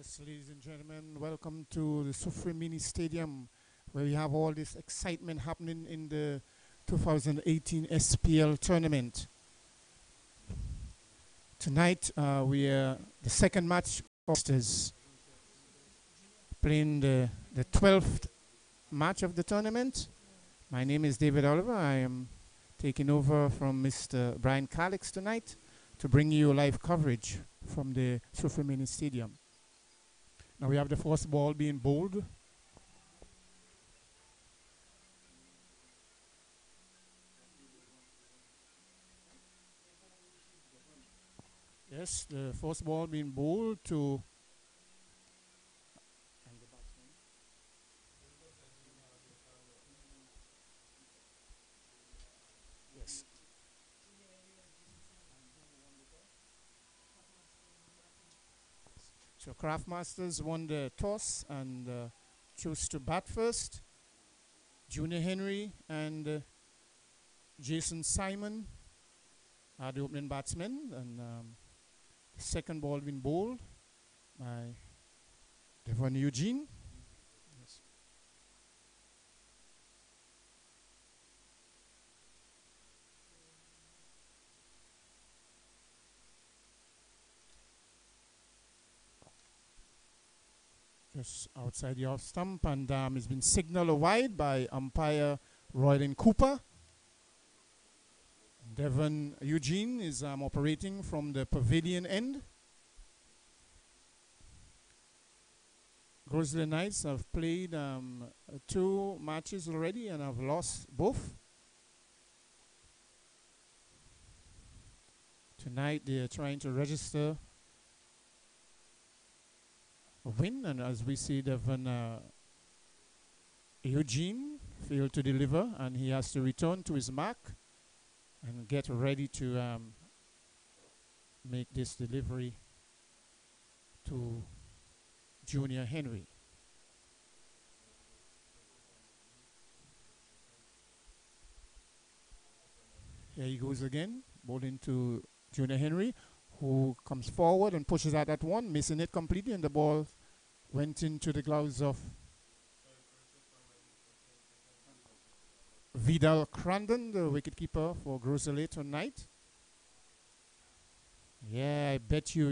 Yes, ladies and gentlemen, welcome to the Sufre Mini Stadium, where we have all this excitement happening in the 2018 SPL tournament. Tonight, we are the second match is playing the 12th match of the tournament. My name is David Oliver. I am taking over from Mr. Brian Calix tonight to bring you live coverage from the Sufre Mini Stadium. Now we have the first ball being bowled. Yes, the first ball being bowled to yes. So Craftmasters won the toss and chose to bat first. Junior Henry and Jason Simon are the opening batsmen, and the second ball being bowled by Devon Eugene. Yes. Just outside the off stump, and it's been signaled wide by umpire Roylin Cooper. Devon Eugene is operating from the pavilion end. Grizzly Knights have played 2 matches already and have lost both. Tonight they are trying to register a win, and as we see, Devon Eugene failed to deliver, and he has to return to his mark and get ready to make this delivery to Junior Henry. Here he goes again, bowling to Junior Henry, who comes forward and pushes out that one, missing it completely, and the ball went into the gloves of Vidal Crandon, the wicketkeeper for Grosselet tonight. Yeah, I bet you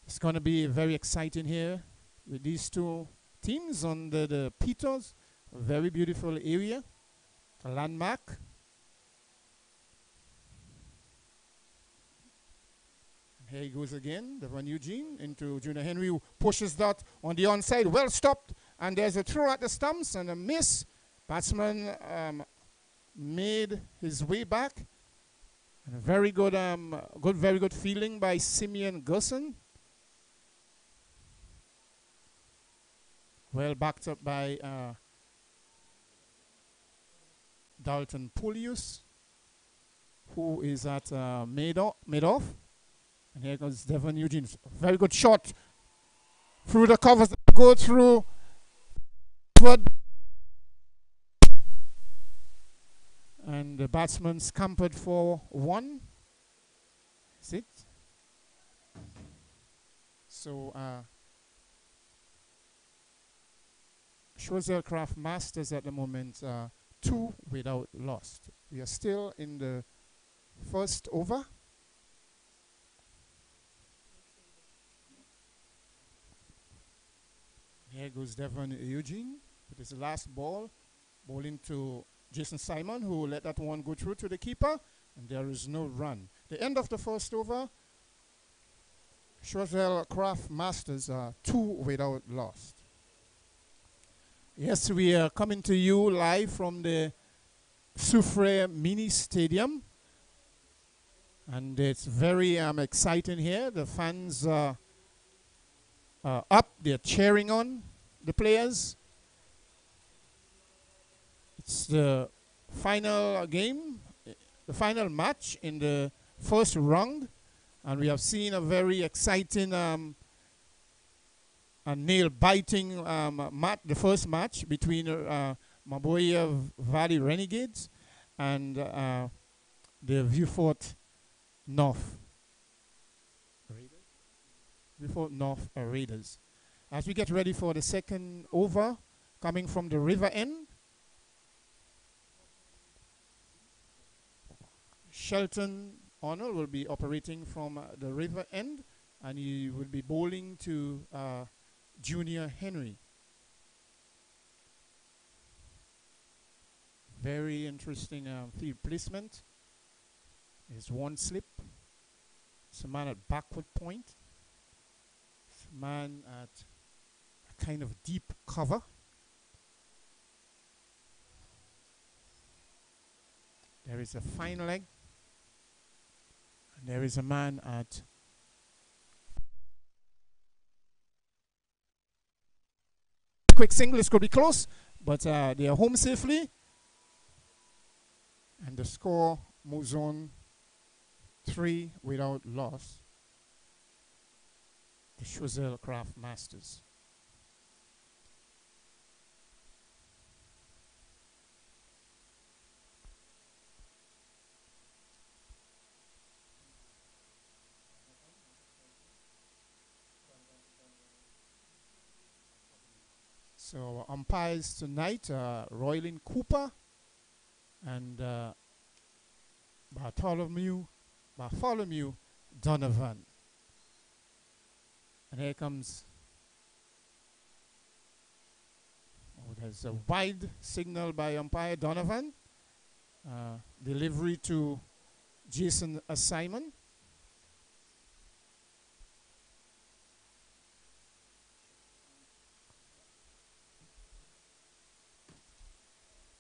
it's gonna be very exciting here with these 2 teams on the Peters. A very beautiful area, a landmark. Here he goes again, Devon Eugene into Junior Henry, who pushes that on the onside. Well stopped, and there's a throw at the stumps and a miss. Batsman made his way back. And a very good, very good feeling by Simeon Gerson. Well backed up by Dalton Pulius, who is at mid-off. And here goes Devon Eugene. Very good shot through the covers. Go through. And the batsman scampered for 1. Is it? So, Choiseul Craftmasters at the moment 2 without lost. We are still in the first over. Here goes Devon Eugene with his last ball, bowling to Jason Simon, who let that one go through to the keeper, and there is no run. The end of the first over, Choiseul Craftmasters are 2 without lost. Yes, we are coming to you live from the Sufre Mini Stadium, and it's very exciting here. The fans are up, they're cheering on the players. It's the final game, the final match in the first round, and we have seen a very exciting and nail-biting the first match between Maboya Valley Renegades and the Vieux Fort North before North Raiders. As we get ready for the second over, coming from the river end, Shelton Arnold will be operating from the river end, and he will be bowling to Junior Henry. Very interesting field placement. There's one slip. It's a man at backward point. It's a man at a kind of deep cover. There is a fine leg. And there is a man at quick single. This could be close, but they are home safely. And the score moves on 3 without loss. The Spl Craft Masters. So umpires tonight, Roylin Cooper and Bartholomew Donovan. And here comes, there's a wide signal by umpire Donovan. Delivery to Jason Simon.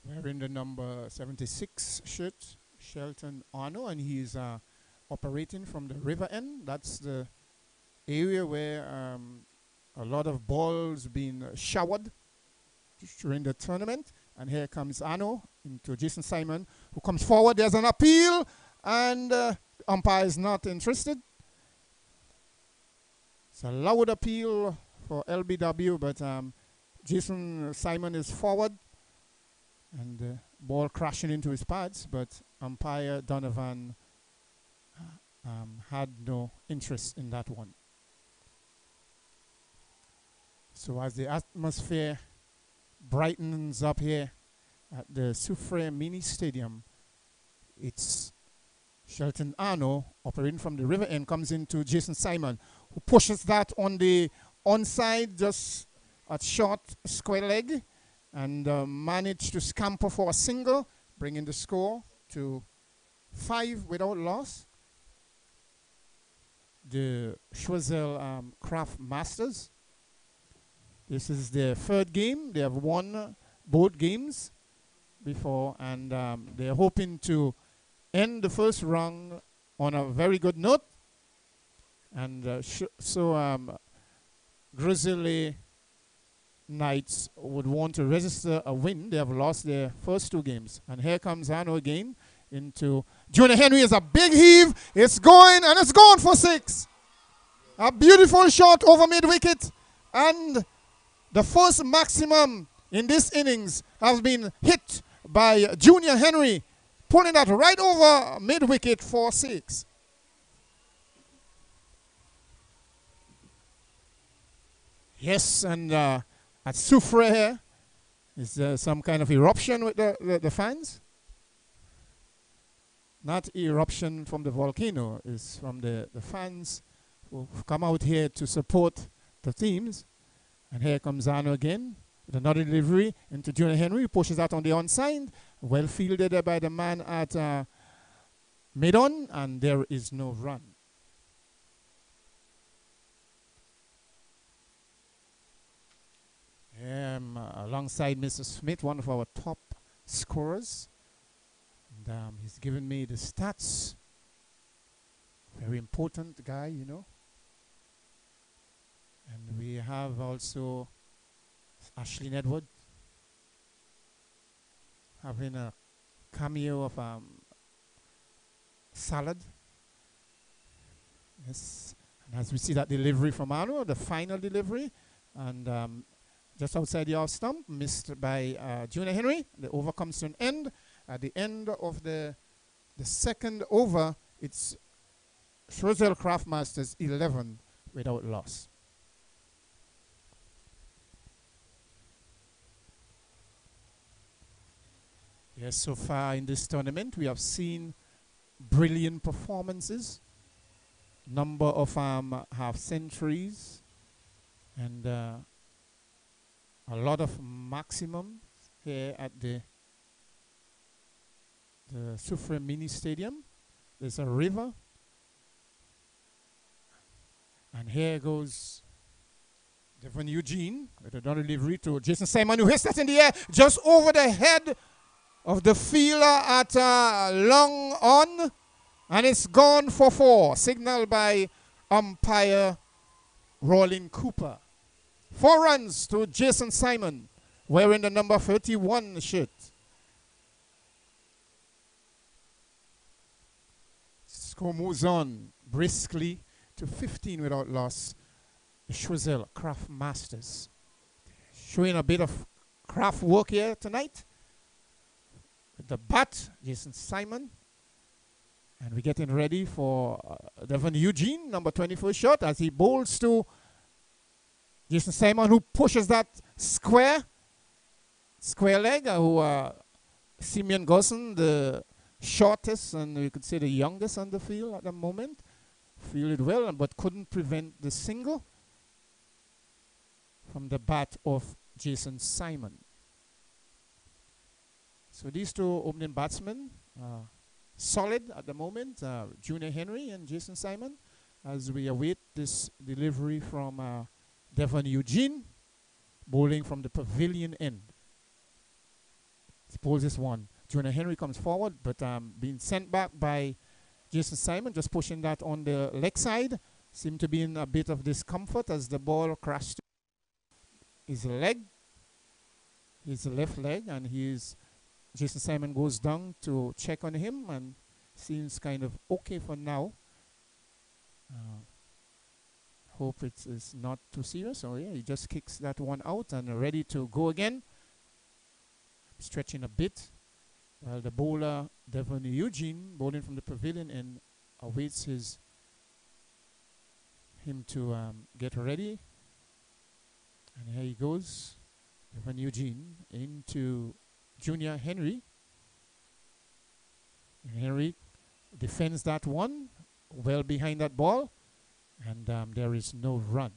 Wearing the number 76 shirt, Shelton Arno, and he's operating from the river end. That's the area where a lot of balls being showered during the tournament. And here comes Arno into Jason Simon, who comes forward. There's an appeal, and the umpire is not interested. It's a loud appeal for LBW, but Jason Simon is forward. And the ball crashing into his pads, but umpire Donovan had no interest in that one. So as the atmosphere brightens up here at the Soufriere Mini Stadium, it's Shelton Arno operating from the river end, comes into Jason Simon, who pushes that on the onside, just a short square leg, and managed to scamper for a single, bringing the score to 5 without loss. The Spl Craft Masters. This is their third game. They have won both games before, and they're hoping to end the first round on a very good note. And Grizzly Knights would want to register a win. They have lost their first 2 games. And here comes Arno again into Junior Henry. Is a big heave. It's going, and it's gone for 6. A beautiful shot over mid-wicket. And the first maximum in this innings has been hit by Junior Henry, pulling that right over mid-wicket for 6. Yes, and at Soufriere, is there some kind of eruption with the fans? Not eruption from the volcano, it's from the fans who've come out here to support the teams. And here comes Arno again with another delivery into Junior Henry, who pushes out on the onside. Well fielded there by the man at mid-on, and there is no run. Alongside Mr. Smith, one of our top scorers. And he's given me the stats. Very important guy, you know. And we have also Ashlyn Edward having a cameo of salad. Yes. And as we see that delivery from Arno, the final delivery, and just outside the off stump, missed by Junior Henry. The over comes to an end. At the end of the second over, it's Spl Craft Masters 11, without loss. Yes, so far in this tournament, we have seen brilliant performances, number of half centuries, and a lot of maximum here at the Sufre Mini Stadium. There's a river, and here goes Devon Eugene with another delivery to Jason Simon, who hits that in the air just over the head of the fielder at long on, and it's gone for 4, signaled by umpire Rollin Cooper. 4 runs to Jason Simon, wearing the number 31 shirt. Score moves on briskly to 15 without loss. The Schwizel Craft Masters showing a bit of craft work here tonight. With the bat, Jason Simon. And we're getting ready for Devon Eugene, number 24 shot, as he bowls to Jason Simon, who pushes that square leg, Simeon Gosson, the shortest and you could say the youngest on the field at the moment, fielded well, but couldn't prevent the single from the bat of Jason Simon. So these two opening batsmen solid at the moment, Junior Henry and Jason Simon, as we await this delivery from Devon Eugene, bowling from the pavilion end. Suppose this one. Junior Henry comes forward, but being sent back by Jason Simon, just pushing that on the leg side. Seemed to be in a bit of discomfort as the ball crashed his leg, his left leg, and Jason Simon goes down to check on him and seems kind of okay for now. Hope it's not too serious. Oh yeah, he just kicks that one out and ready to go again. Stretching a bit while the bowler Devon Eugene, bowling from the pavilion, and awaits him to get ready. And here he goes, Devon Eugene into Junior Henry. And Henry defends that one well behind that ball, and there is no run.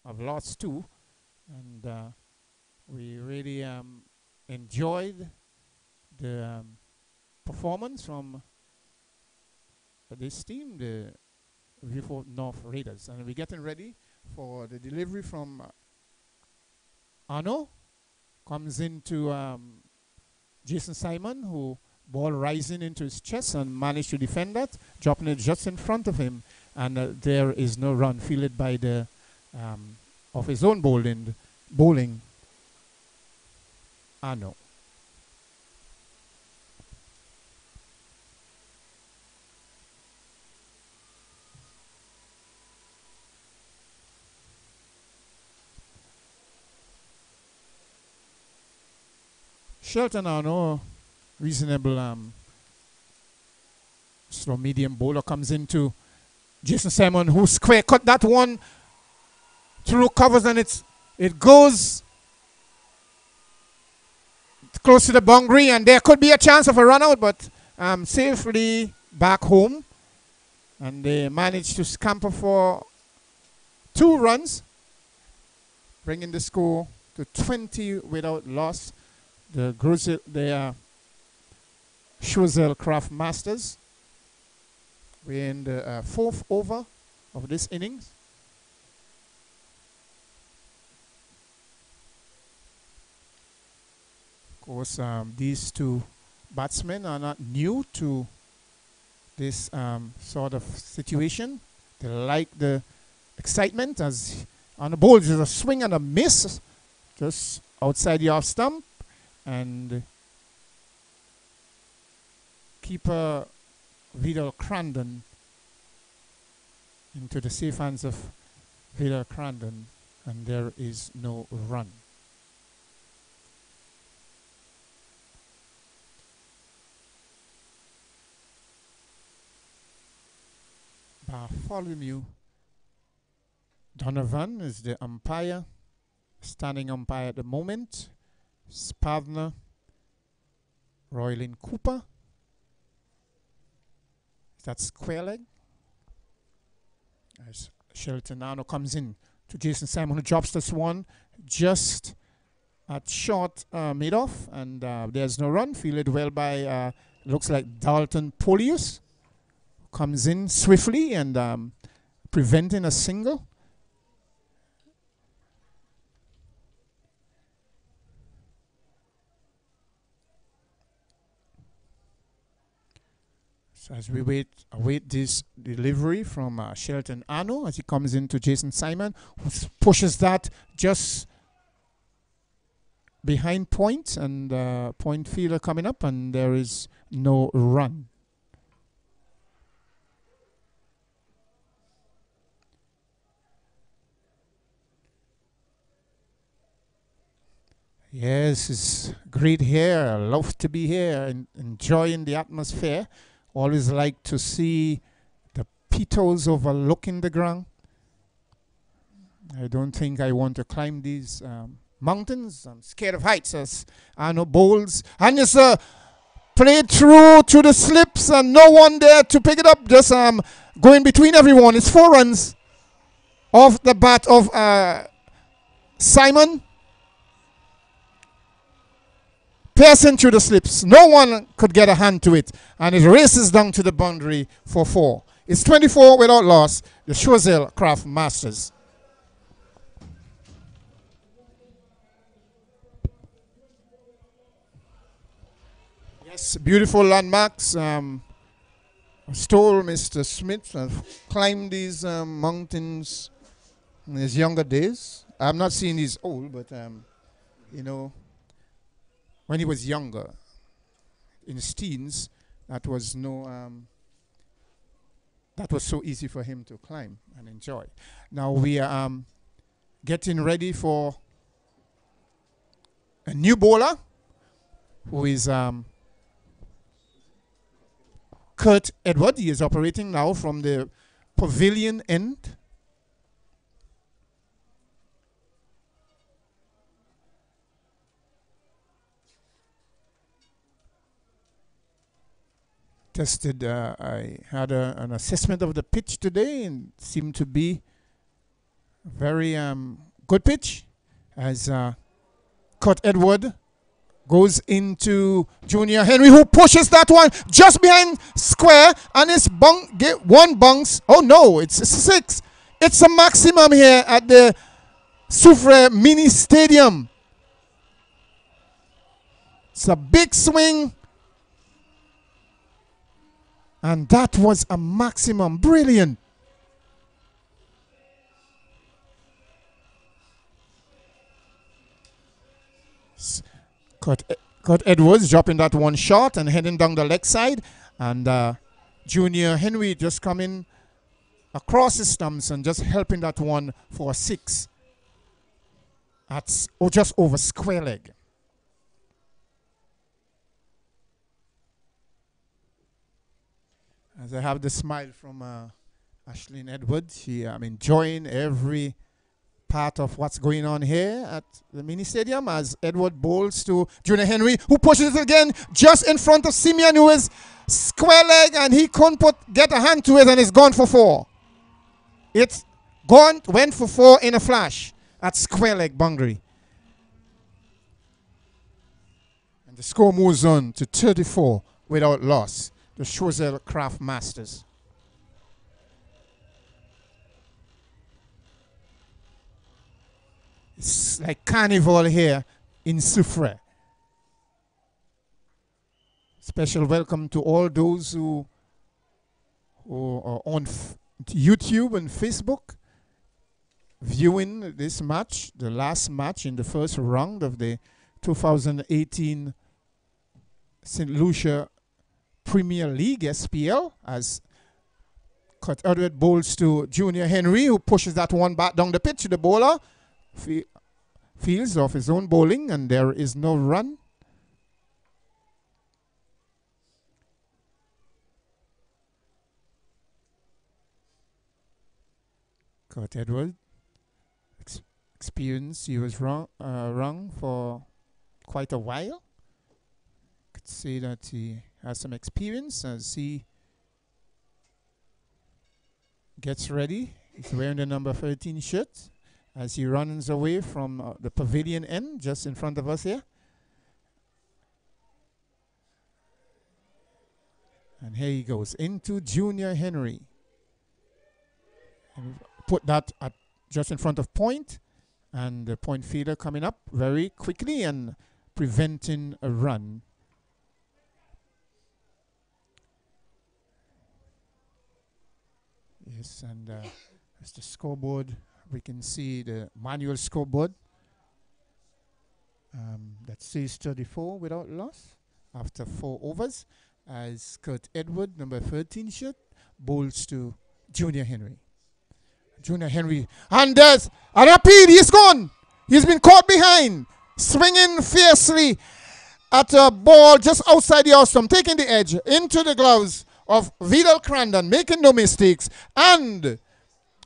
I've lost 2, and we really enjoyed the performance from this team, the Viewfort North Raiders. And we're getting ready for the delivery from Arno. Comes into Jason Simon, who ball rising into his chest and managed to defend that, dropping it just in front of him. And there is no run, fielded by the of his own bowling, bowling Ano. Shelton Ano, reasonable slow medium bowler, comes into Jason Simon, who square cut that one through covers, and it goes close to the boundary, and there could be a chance of a run out, but safely back home, and they managed to scamper for 2 runs, bringing the score to 20 without loss. The Spl Craft Masters. We're in the 4th over of this innings. Of course, these 2 batsmen are not new to this sort of situation. They like the excitement, as on the ball there's a swing and a miss just outside the off stump, and keeper Vidal Crandon into the safe hands of Vidal Crandon, and there is no run. Bartholomew Donovan is the umpire, standing umpire at the moment. Spavner Roylin Cooper. That's square leg. As Shelton Ano comes in to Jason Simon, who drops this one just at short mid-off, and there's no run. Fielded well by, looks like Dalton Polius. Comes in swiftly and preventing a single. So as we await this delivery from Shelton Ano as he comes into Jason Simon, who pushes that just behind point, and point fielder coming up, and there is no run. Yes, it's great here. I love to be here and enjoying the atmosphere. Always like to see the petos overlooking the ground. I don't think I want to climb these mountains. I'm scared of heights, as Ano bowls. And it's played through to the slips, and no one there to pick it up. Just going between everyone. It's 4 runs off the bat of Simon. Piercing through the slips. No one could get a hand to it. And it races down to the boundary for 4. It's 24 without loss. The Spl Craft Masters. Yes, beautiful landmarks. Stole Mr. Smith. I've climbed these mountains in his younger days. I'm not seeing he's old, but you know, when he was younger, in his teens, that was so easy for him to climb and enjoy. Now we are getting ready for a new bowler, who is Kurt Edward. He is operating now from the pavilion end. Tested. I had an assessment of the pitch today, and seemed to be a very good pitch. As Kurt Edward goes into Junior Henry, who pushes that one just behind square, and it's one bounce. Oh no, it's 6. It's a maximum here at the Soufriere Mini Stadium. It's a big swing. And that was a maximum. Brilliant. Kurt Edwards dropping that one shot and heading down the leg side. And Junior Henry just coming across his stumps and just helping that one for a 6. That's just over square leg. As I have the smile from Ashlyn Edwards, I'm enjoying every part of what's going on here at the mini stadium as Edward bowls to Junior Henry, who pushes it again just in front of Simeon, who is square leg, and he couldn't get a hand to it, and it's gone for 4. It's went for 4 in a flash at square leg boundary. And the score moves on to 34 without loss. The Choiseul Craft Masters. It's like carnival here in Soufrière. Special welcome to all those who are on YouTube and Facebook viewing this match, the last match in the first round of the 2018 St. Lucia Premier League SPL, as Kurt Edward bowls to Junior Henry, who pushes that one back down the pitch to the bowler. Fields off his own bowling, and there is no run. Kurt Edward experience, he was wrong for quite a while. Could say that he has some experience as he gets ready. He's wearing the number 13 shirt as he runs away from the pavilion end just in front of us here. And here he goes into Junior Henry. And put that at just in front of point, and the point fielder coming up very quickly and preventing a run. Yes, and as the scoreboard, we can see the manual scoreboard that says 34 without loss after 4 overs, as Kurt Edward, number 13 shirt, bowls to Junior Henry. Junior Henry, and there's a rapid, he's gone. He's been caught behind, swinging fiercely at a ball just outside the off stump, taking the edge into the gloves of Vidal Crandon, making no mistakes, and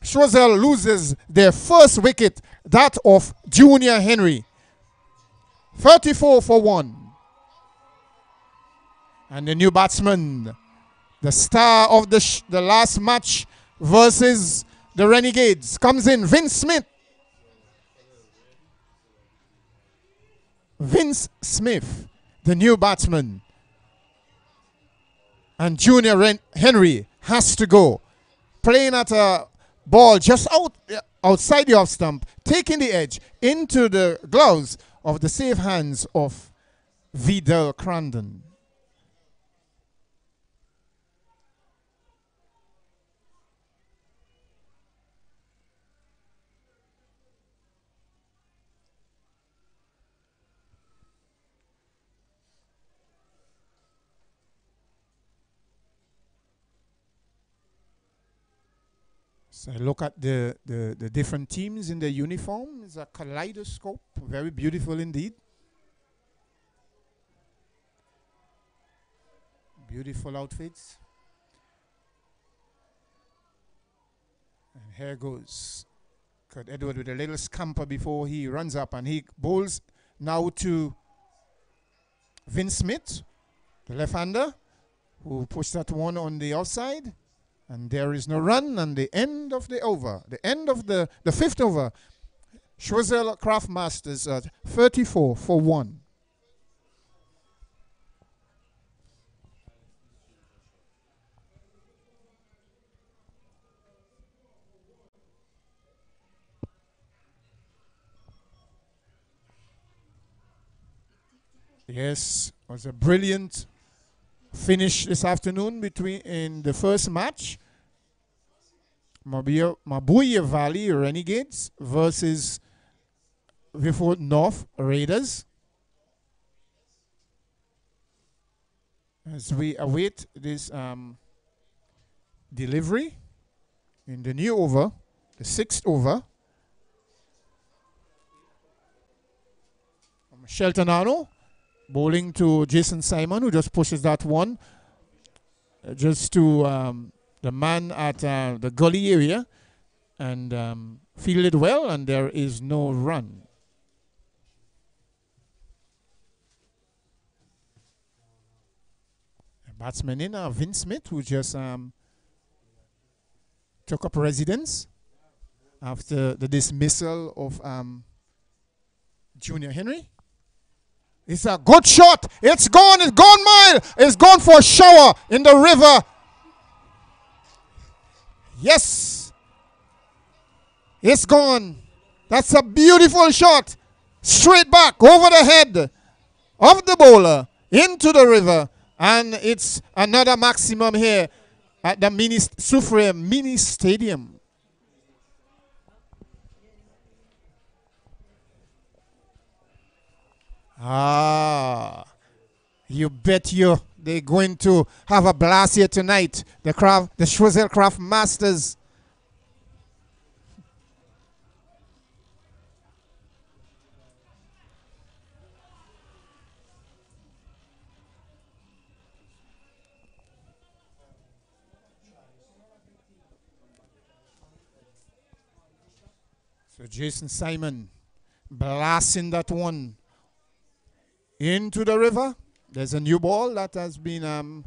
Choiseul loses their first wicket, that of Junior Henry. 34 for 1. And the new batsman, the star of the last match versus the Renegades, comes in, Vince Smith. Vince Smith, the new batsman. And Junior Henry has to go. Playing at a ball just outside the off stump, taking the edge into the gloves of the safe hands of Vidal Crandon. So I look at the different teams in the uniform. It's a kaleidoscope, very beautiful indeed. Beautiful outfits. And here goes Kurt Edward with a little scamper before he runs up, and he bowls now to Vince Smith, the left-hander, who pushed that one on the outside. And there is no run, and the end of the over, the end of the 5th over, Choiseul Craft Masters at 34 for 1. Yes, it was a brilliant finish this afternoon in the first match. Mabuya Valley Renegades versus Vifford North Raiders. As we await this delivery in the new over, the 6th over, from Shelton Arno, bowling to Jason Simon, who just pushes that one just to the man at the gully area, and fielded well, and there is no run. Batsman in, Vince Smith, who just took up residence after the dismissal of Junior Henry. It's a good shot. It's gone mile. It's gone for a shower in the river. Yes. It's gone. That's a beautiful shot. Straight back over the head of the bowler into the river. And it's another maximum here at the Soufriere Mini Stadium. You bet they're going to have a blast here tonight. The Choiseul Craft Masters. So Jason Simon blasting that one into the river. There's a new ball that has been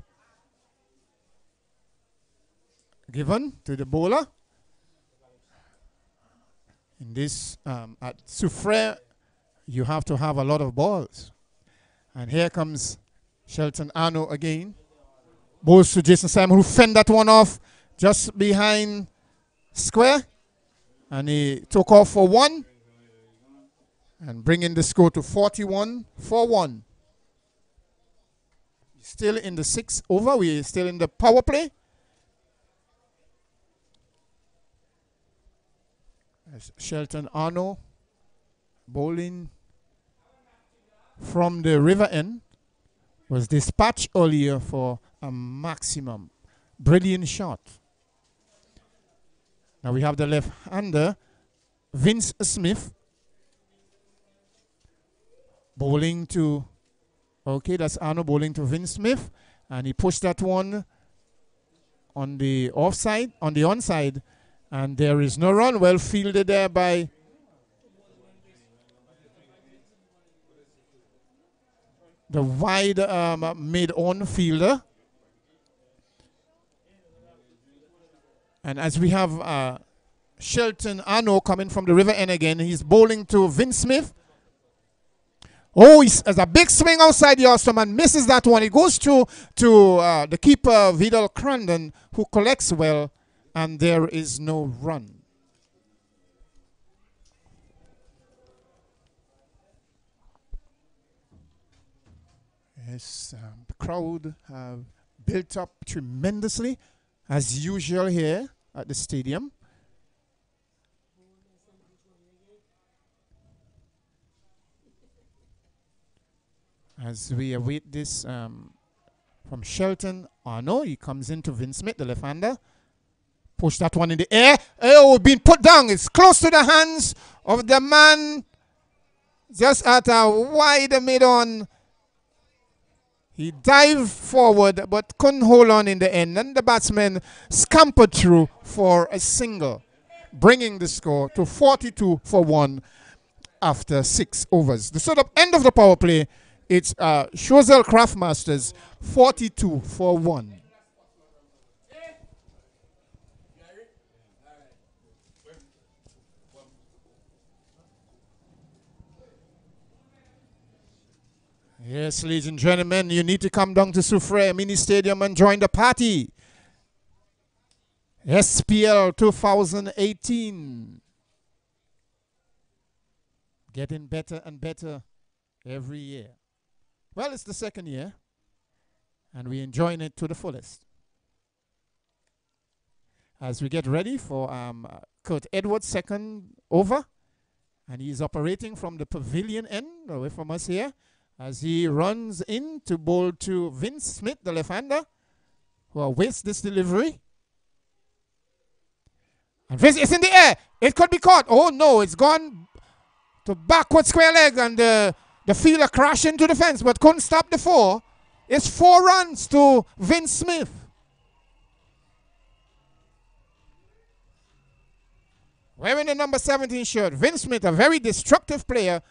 given to the bowler. In this, at Soufriere, you have to have a lot of balls. And here comes Shelton Arno again. Bowls to Jason Simon, who fend that one off just behind square. And he took off for one. And bringing the score to 41-1. Still in the 6th over. We're still in the power play. As Shelton Arno bowling from the river end was dispatched earlier for a maximum. Brilliant shot. Now we have the left-hander, Vince Smith, bowling to, okay, that's Arno bowling to Vince Smith, and he pushed that one on the offside, on the onside, and there is no run. Well fielded there by the wide mid-on fielder. And as we have Shelton Arno coming from the river end again, he's bowling to Vince Smith. Oh, he has a big swing outside the awesome and misses that one. It goes to the keeper, Vidal Crandon, who collects well, and there is no run. Yes, the crowd have built up tremendously, as usual here at the stadium. As we await this from Shelton Arno, he comes into Vince Smith, the left-hander. Push that one in the air. Oh, being put down. It's close to the hands of the man just at a wide mid-on. He dived forward but couldn't hold on in the end. And the batsman scampered through for a single, bringing the score to 42-1 after 6 overs. The sort of end of the power play, it's Choiseul Craft Masters 42-1. Yes, ladies and gentlemen, you need to come down to Soufriere Mini Stadium and join the party. Spl 2018. Getting better and better every year. Well, it's the 2nd year, and we're enjoying it to the fullest. As we get ready for Kurt Edwards' 2nd over, and he's operating from the pavilion end, away from us here. as he runs in to bowl to Vince Smith, the left-hander, who awaits this delivery. And Vince is in the air. It could be caught. Oh no, it's gone to backward square leg, and the fielder crashed into the fence but couldn't stop the 4. It's 4 runs to Vince Smith. Wearing the number 17 shirt, Vince Smith, a very destructive player.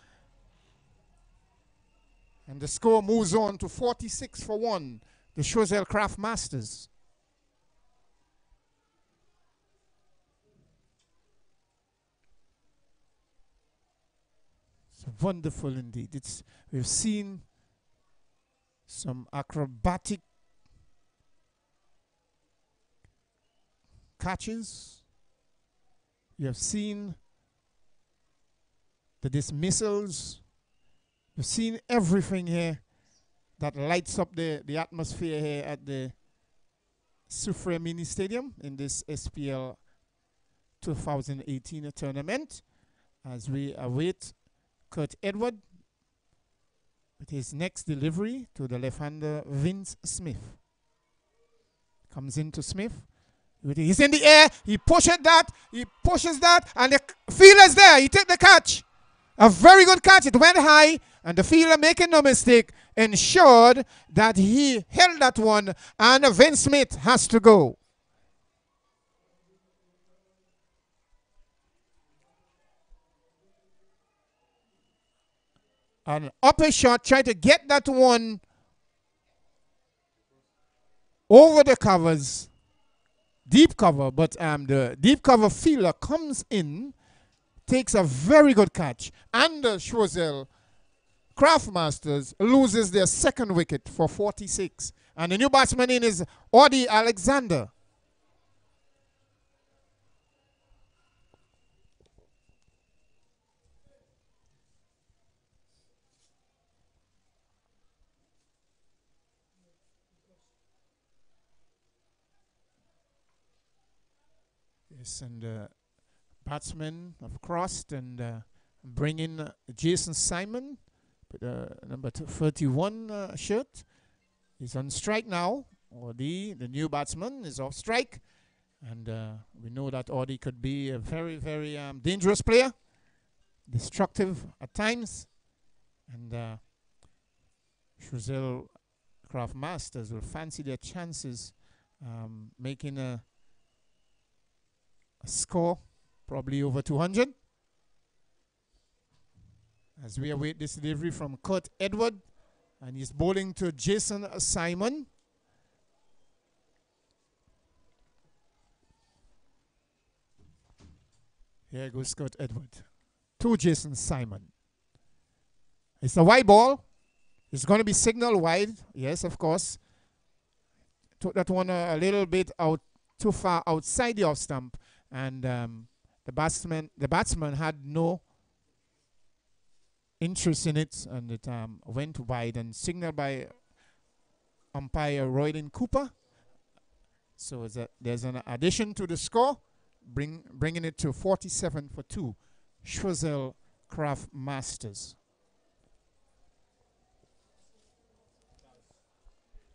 And the score moves on to 46-1, the Choiseul Craft Masters. It's wonderful indeed. We've seen some acrobatic catches. You have seen the dismissals. You've seen everything here that lights up the atmosphere here at the Soufriere Mini Stadium in this SPL 2018 tournament, as we await Kurt Edward with his next delivery to the left-hander Vince Smith. Comes into Smith. He's in the air. He pushes that. He pushes that. And the fielder's there. He takes the catch. A very good catch. It went high. And the fielder, making no mistake, ensured that he held that one. And Vince Smith has to go. An upper shot, try to get that one over the covers, deep cover, but the deep cover fielder comes in, takes a very good catch, and the Choiseul Craftmasters loses their second wicket for 46. And the new batsman in is Audie Alexander. Yes, and the batsmen have crossed and bring in Jason Simon with number 31 shirt. He's on strike now. Audie, the new batsman, is off strike. And we know that Audie could be a very, very dangerous player. Destructive at times. And Choiseul Craft Masters will fancy their chances making a score probably over 200. As we await this delivery from Kurt Edward, and he's bowling to Jason Simon. Here goes Kurt Edward to Jason Simon. It's a wide ball. It's going to be signal wide. Yes, of course. Took that one a little bit out, too far outside the off stump. And the batsman had no interest in it, and it went wide and signaled by umpire Roydon Cooper. So there's an addition to the score, bringing it to 47-2. Choiseul Craft Masters.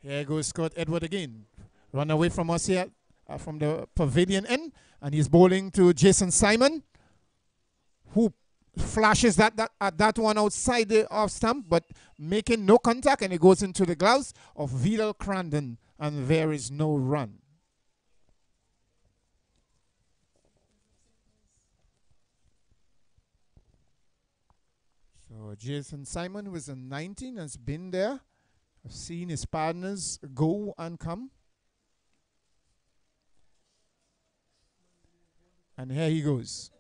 Here goes Scott Edward again. Run away from us here from the pavilion end. And he's bowling to Jason Simon, who flashes that one outside the off stump, but making no contact, and it goes into the gloves of Vidal Crandon, and there is no run. So Jason Simon, who is a 19, has been there. I've seen his partners go and come. And here he goes.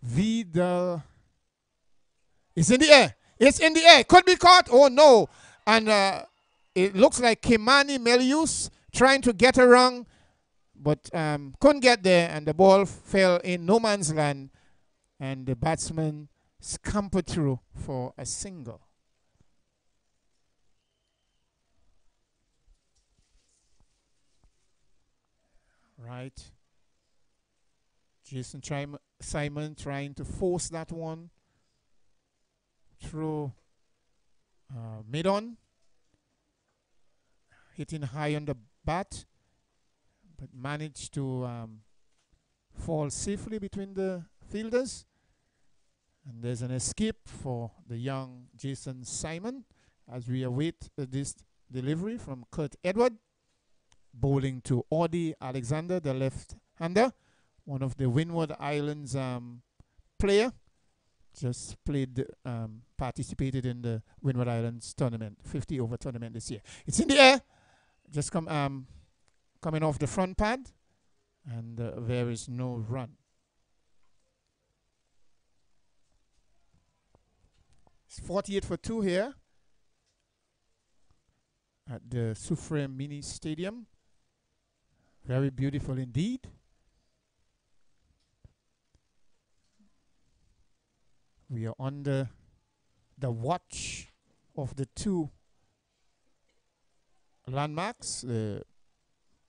Vidal is in the air. It's in the air. Could be caught. Oh, no. And it looks like Kimani Melius trying to get around, but couldn't get there. And the ball fell in no man's land. And the batsman scampered through for a single. Right. Jason Simon trying to force that one. throw mid-on, hitting high on the bat, but managed to fall safely between the fielders. And there's an escape for the young Jason Simon as we await this delivery from Kurt Edward. Bowling to Audie Alexander, the left-hander, one of the Windward Islands player. Just played, participated in the Windward Islands tournament, 50 over tournament this year. It's in the air, just coming off the front pad, and there is no run. It's 48 for 2 here at the Soufriere Mini Stadium. Very beautiful indeed. We are under the watch of the two landmarks, the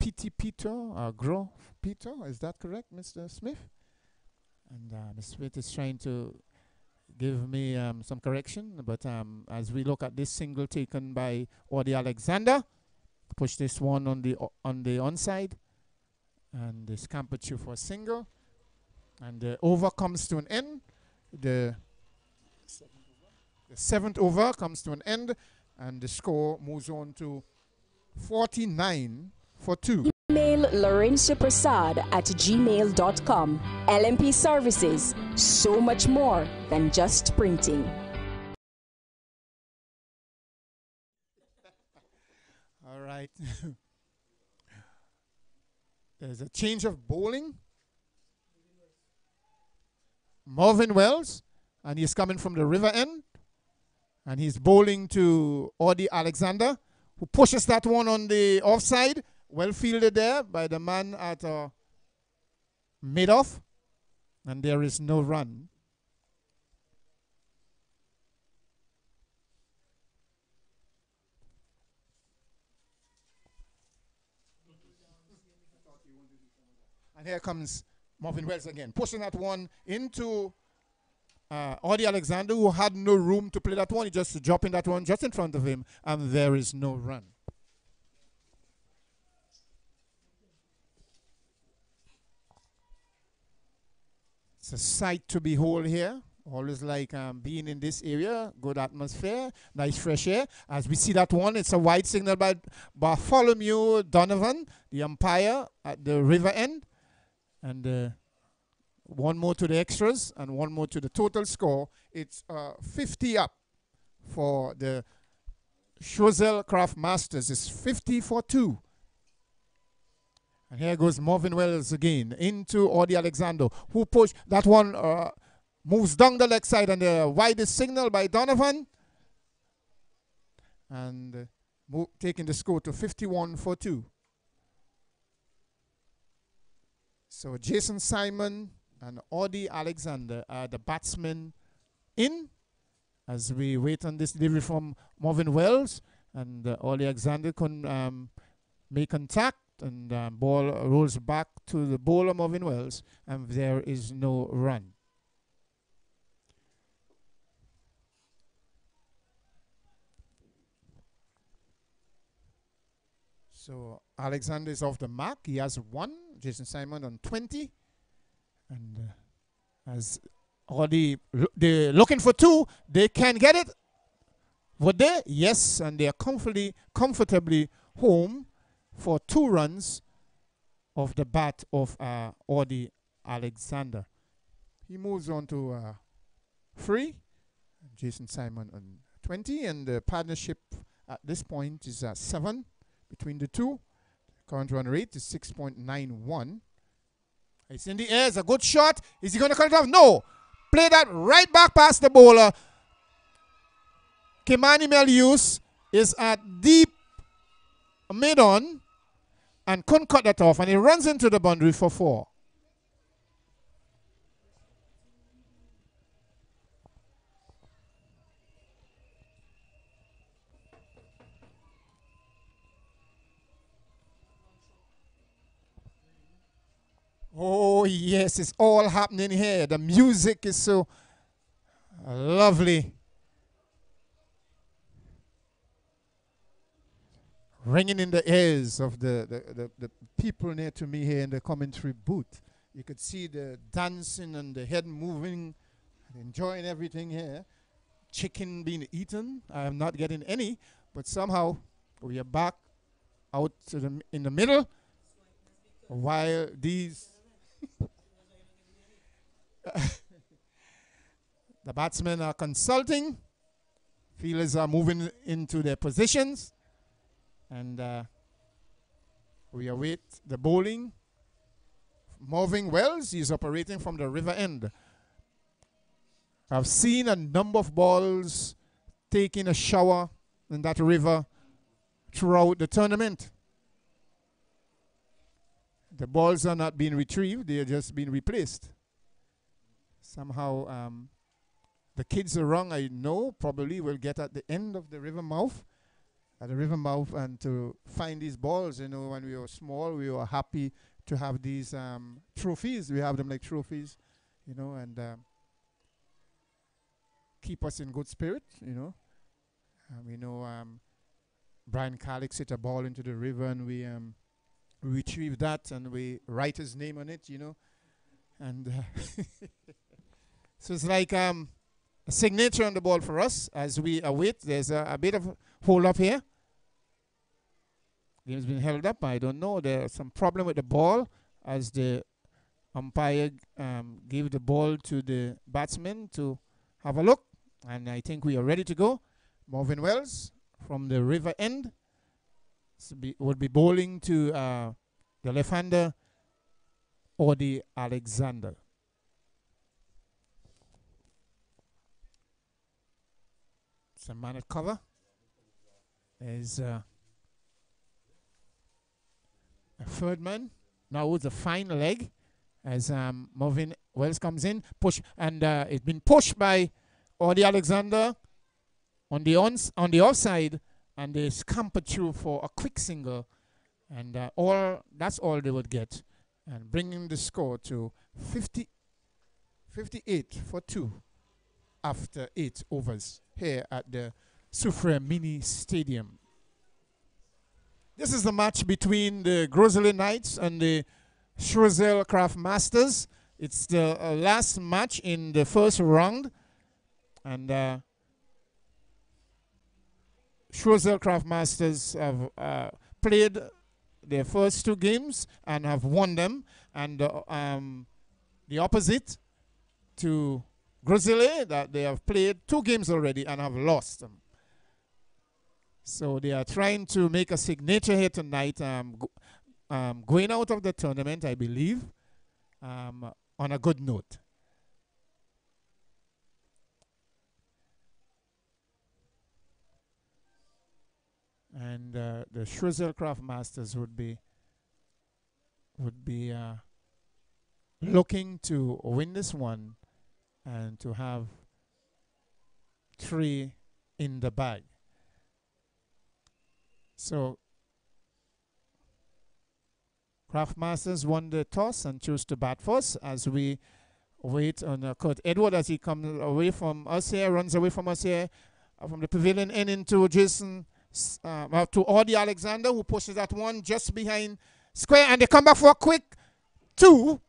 Piti Pito, Gros Pito, is that correct, Mr. Smith? And Mr. Smith is trying to give me some correction, but as we look at this single taken by Audie Alexander, push this one on the onside, and this Camperchu for a single, and the over comes to an end. The seventh over comes to an end, and the score moves on to 49 for 2. Email lorenzoprasad@gmail.com. LMP Services, so much more than just printing. All right. There's a change of bowling. Marvin Wells, and he's coming from the river end, and he's bowling to Audie Alexander, who pushes that one on the offside. Well fielded there by the man at mid-off, and there is no run. And here comes Marvin Wells again, pushing that one into Audie Alexander, who had no room to play that one. He just dropping that one just in front of him, and there is no run. It's a sight to behold here. Always like being in this area. Good atmosphere, nice fresh air. As we see that one, it's a wide signal by Bartholomew Donovan, the umpire at the river end. And one more to the extras and one more to the total score. It's 50 up for the Choiseul Craft Masters. It's 50 for 2. And here goes Marvin Wells again into Audie Alexander, who pushed that one, moves down the leg side, and the widest signal by Donovan. And taking the score to 51 for 2. So Jason Simon and Audie Alexander are the batsmen in, as we wait on this delivery from Marvin Wells, and Audie Alexander can make contact, and ball rolls back to the bowler Marvin Wells, and there is no run. So Alexander is off the mark. He has 1. Jason Simon on 20. And as Audie, they're looking for 2. They can get it. Would they? Yes. And they are comfortably home for 2 runs of the bat of Audie Alexander. He moves on to 3. Jason Simon on 20. And the partnership at this point is 7 between the two. Current run rate is 6.91. It's in the air. It's a good shot. Is he going to cut it off? No. Play that right back past the bowler. Kimani Melius is at deep mid-on and couldn't cut that off. And he runs into the boundary for 4. Oh, yes, it's all happening here. The music is so lovely. ringing in the ears of the people near to me here in the commentary booth. You could see the dancing and the head moving, enjoying everything here. Chicken being eaten. I am not getting any, but somehow we are back out to in the middle while these the batsmen are consulting. Fielders are moving into their positions, and we await the bowling. Marvin Wells is operating from the river end. I've seen a number of balls taking a shower in that river throughout the tournament. The balls are not being retrieved, they are just being replaced. Somehow the kids around, I know, probably will get at the end of the river mouth, and to find these balls. You know, when we were small, we were happy to have these trophies. We have them like trophies, you know, and keep us in good spirit, you know. We know Brian Calix hit a ball into the river, and we retrieve that, and we write his name on it, you know. And so it's like a signature on the ball for us as we await. There's a bit of hold up here. Game's been held up. I don't know. There's some problem with the ball as the umpire gave the ball to the batsman to have a look. And I think we are ready to go. Marvin Wells from the river end will be bowling to the left-hander, Audie Alexander. It's a man at cover. There's a third man. Now it's a fine leg as Marvin Wells comes in. Push, and it's been pushed by Audie Alexander on the offside, and they scampered through for a quick single, and that's all they would get, and bringing the score to 58 for 2 after 8 overs here at the Soufriere Mini Stadium. This is the match between the Grosley Knights and the Choiseul Craft Masters. It's the last match in the first round, and Choiseul Craft Masters have played their first 2 games and have won them, and the opposite to Grosley, that they have played 2 games already and have lost them. So they are trying to make a signature here tonight, going out of the tournament, I believe, on a good note. And the Choiseul Craft Masters would be looking to win this one and to have 3 in the bag. So Craft Masters won the toss and chose to bat first as we wait on Kurt Edward as he comes away from us here, runs away from us here from the pavilion and into Jason, to Audie Alexander, who pushes that one just behind square, and they come back for a quick 2.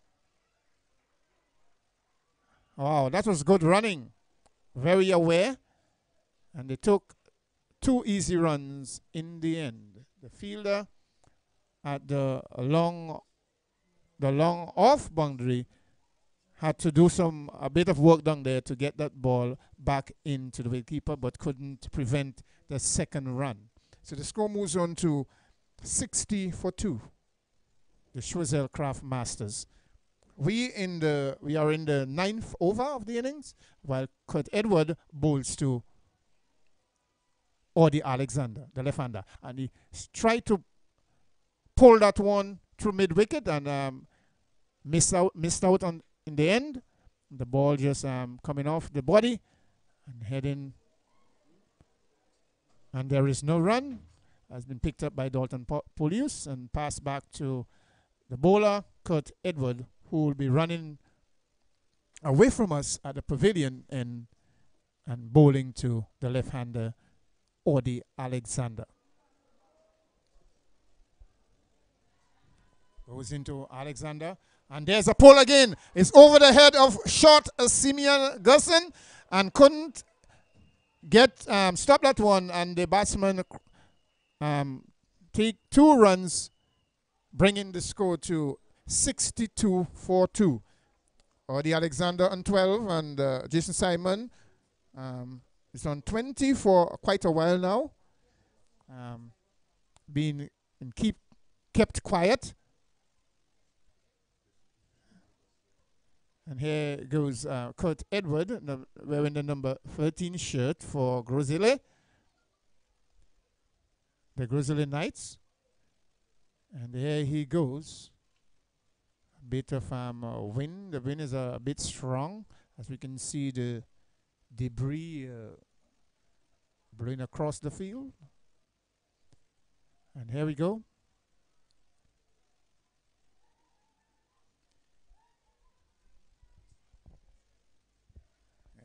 Wow, that was good running. Very aware. And they took 2 easy runs in the end. The fielder at the long off boundary had to do a bit of work down there to get that ball back into the wicketkeeper, but couldn't prevent the second run. So the score moves on to 60 for 2. The Choiseul Craft Masters. We are in the 9th over of the innings, while Kurt Edward bowls to Audie Alexander, the left-hander, and he tried to pull that one through mid-wicket and missed out on in the end. The ball just coming off the body and heading, and there is no run. Has been picked up by Dalton Polius and passed back to the bowler Kurt Edward, who will be running away from us at the pavilion and bowling to the left-hander Audie Alexander. Goes into Alexander. And there's a pull again. It's over the head of short Simeon Gerson and couldn't stop that one. And the batsman take 2 runs, bringing the score to 62 for 2. Audie Alexander on 12 and Jason Simon is on 20 for quite a while now. Kept quiet. And here goes Kurt Edward, wearing the number 13 shirt for Grozile. The Grozile Knights. And here he goes. A bit of wind. The wind is a bit strong, as we can see the debris blowing across the field. And here we go.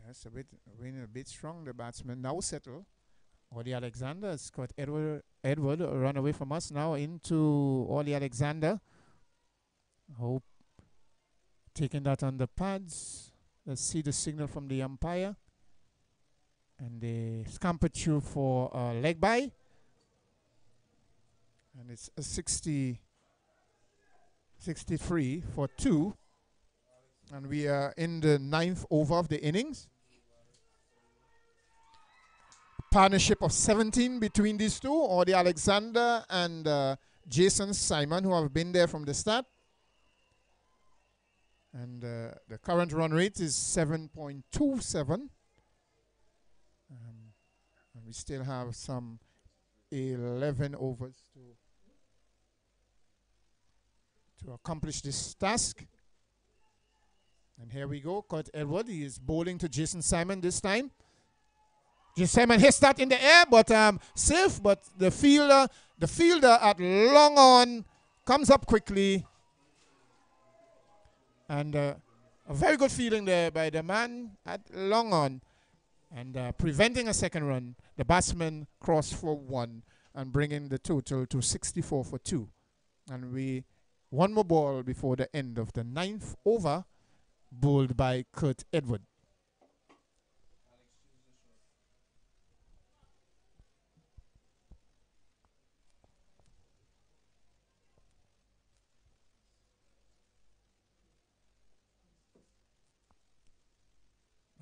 Yes, wind a bit strong. The batsman now settle. Audie Alexander has got Edward run away from us now into Audie Alexander. Hope taking that on the pads. Let's see the signal from the umpire. And they scamper through for a leg by. And it's a 63 for 2. And we are in the 9th over of the innings. Partnership of 17 between these two, Audie Alexander and Jason Simon, who have been there from the start. And the current run rate is 7.27. And we still have some 11 overs to accomplish this task. And here we go. Kurt Edward, he is bowling to Jason Simon this time. Jason Simon hits that in the air, but safe. But the fielder at long on comes up quickly. And a very good feeling there by the man at long on. And preventing a second run, the batsman crossed for 1 and bringing the total to 64 for 2. And we one more ball before the end of the 9th over, bowled by Kurt Edward.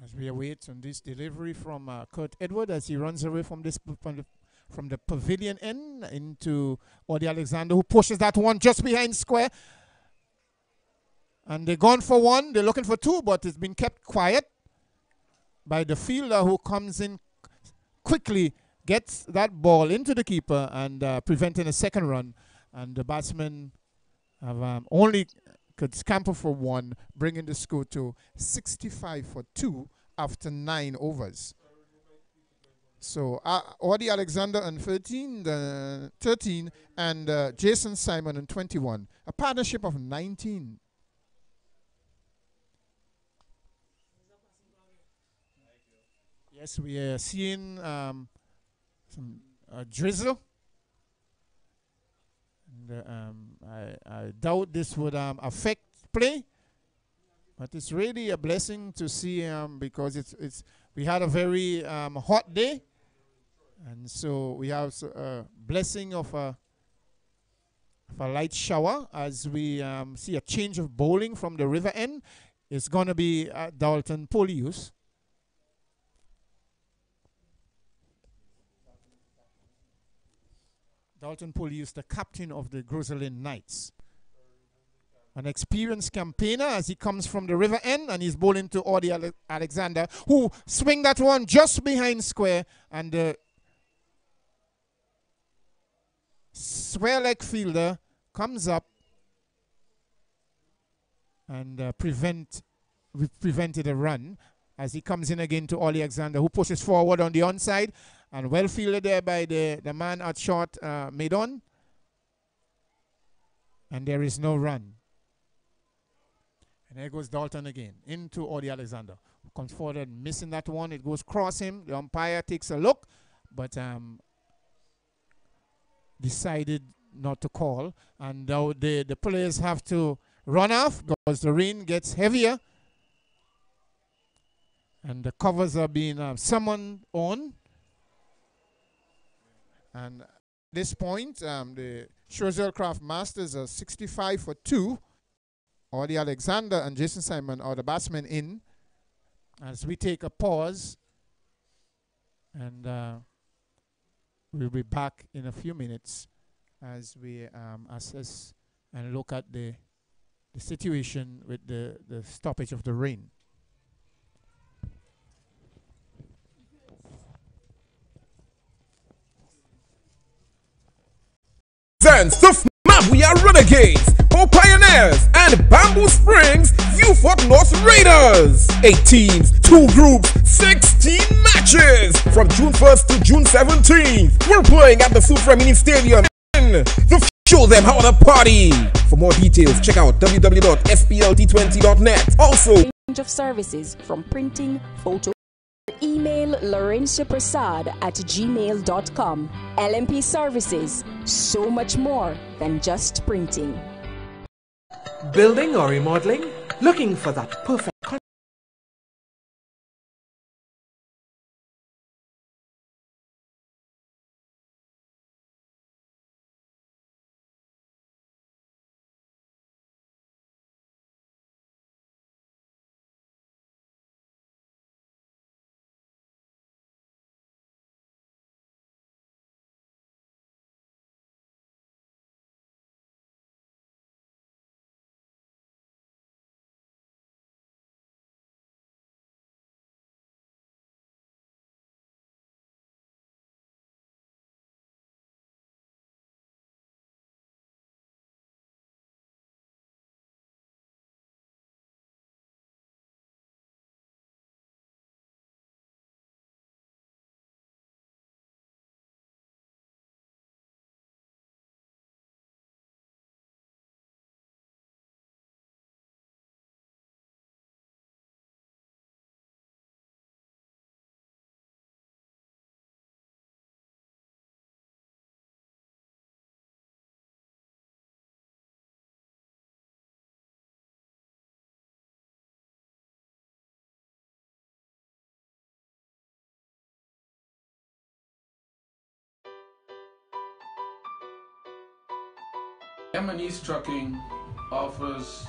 As we await on this delivery from Kurt Edward as he runs away from the pavilion end into Audie Alexander, who pushes that one just behind square. And they're gone for 1. They're looking for 2, but it's been kept quiet by the fielder, who comes in quickly, gets that ball into the keeper and preventing a second run. And the batsmen have only could scamper for 1, bringing the score to 65 for 2 after 9 overs. So Audie Alexander on 13 and Jason Simon on 21. A partnership of 19. Yes, we are seeing some drizzle. And, I doubt this would affect play, but it's really a blessing to see because we had a very hot day, and so we have a blessing of a light shower as we see a change of bowling from the river end. It's going to be Dalton Polius. Dalton Polius, the captain of the Grozile Knights. An experienced campaigner as he comes from the river end, and he's bowling to Audie Alexander, who swing that one just behind square, and the square leg fielder comes up and prevented a run as he comes in again to Audie Alexander, who pushes forward on the onside. And well fielded there by the man at short mid-on. And there is no run. And there goes Dalton again into Audie Alexander. Comes forward, missing that one. It goes across him. The umpire takes a look, but decided not to call. And now the players have to run off because the rain gets heavier. And the covers are being summoned on. And at this point, the Scherzer Masters are 65 for 2. Audie Alexander and Jason Simon are the batsmen in. As we take a pause. And we'll be back in a few minutes as we assess and look at the situation with the stoppage of the rain. Stuff Map, we are Renegades, Poor Pioneers, and Bamboo Springs, Fort North Raiders. 8 teams, 2 groups, 16 matches. From June 1st to June 17th, we're playing at the Suframini Stadium. Show them how to party. For more details, check out www.splt20.net. Also, range of services from printing, photo. Email laurenciaprasad@gmail.com. LMP Services, so much more than just printing. Building or remodeling? Looking for that perfect M&E's Trucking offers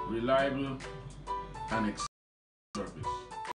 reliable and excellent service.